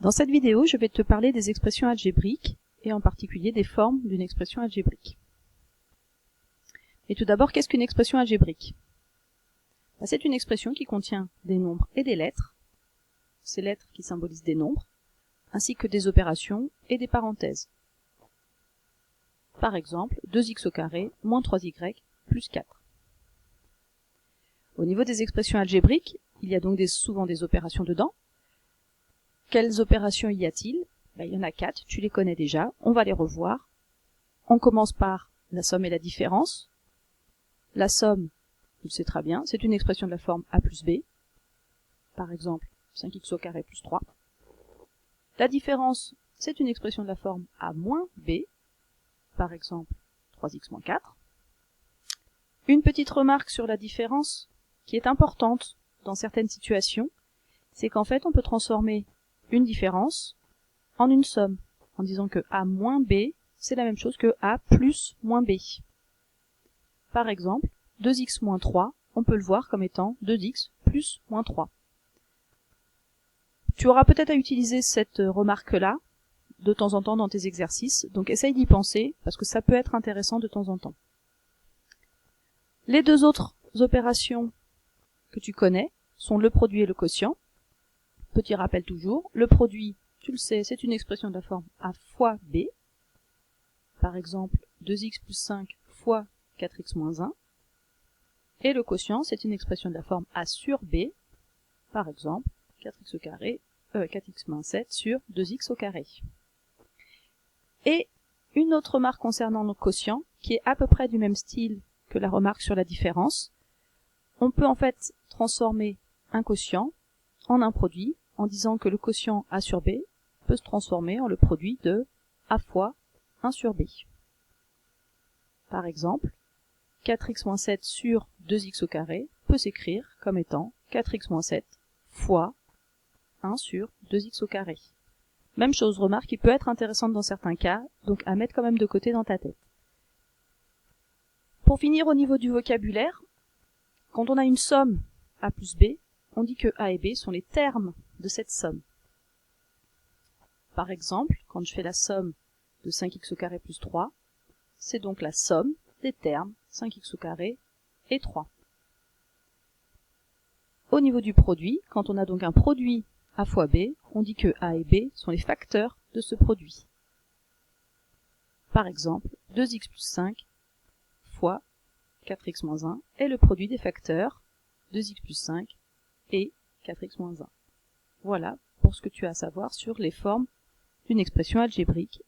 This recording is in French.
Dans cette vidéo, je vais te parler des expressions algébriques, et en particulier des formes d'une expression algébrique. Et tout d'abord, qu'est-ce qu'une expression algébrique? C'est une expression qui contient des nombres et des lettres, ces lettres qui symbolisent des nombres, ainsi que des opérations et des parenthèses. Par exemple, 2x au carré moins 3y plus 4. Au niveau des expressions algébriques, il y a donc souvent des opérations dedans. Quelles opérations y a-t-il? Il y en a 4, tu les connais déjà, on va les revoir. On commence par la somme et la différence. La somme, tu le sais très bien, c'est une expression de la forme a plus b. Par exemple, 5x au carré plus 3. La différence, c'est une expression de la forme a moins b. Par exemple, 3x moins 4. Une petite remarque sur la différence qui est importante dans certaines situations, c'est qu'en fait on peut transformer une différence en une somme, en disant que a moins b, c'est la même chose que a plus moins b. Par exemple, 2x moins 3, on peut le voir comme étant 2x plus moins 3. Tu auras peut-être à utiliser cette remarque-là de temps en temps dans tes exercices, donc essaye d'y penser, parce que ça peut être intéressant de temps en temps. Les deux autres opérations que tu connais sont le produit et le quotient. Petit rappel toujours, le produit, tu le sais, c'est une expression de la forme a fois b. Par exemple, 2x plus 5 fois 4x moins 1. Et le quotient, c'est une expression de la forme a sur b. Par exemple, 4x au carré, 4x moins 7 sur 2x au carré. Et une autre remarque concernant le quotient, qui est à peu près du même style que la remarque sur la différence. On peut en fait transformer un quotient en un produit, en disant que le quotient a sur b peut se transformer en le produit de a fois 1 sur b. Par exemple, 4x moins 7 sur 2x au carré peut s'écrire comme étant 4x moins 7 fois 1 sur 2x au carré. Même chose, remarque qui peut être intéressante dans certains cas, donc à mettre quand même de côté dans ta tête. Pour finir au niveau du vocabulaire, quand on a une somme a plus b, on dit que a et b sont les termes de cette somme. Par exemple, quand je fais la somme de 5x au carré plus 3, c'est donc la somme des termes 5x au carré et 3. Au niveau du produit, quand on a donc un produit a fois b, on dit que a et b sont les facteurs de ce produit. Par exemple, 2x plus 5 fois 4x moins 1 est le produit des facteurs 2x plus 5 et 4x moins 1. Voilà pour ce que tu as à savoir sur les formes d'une expression algébrique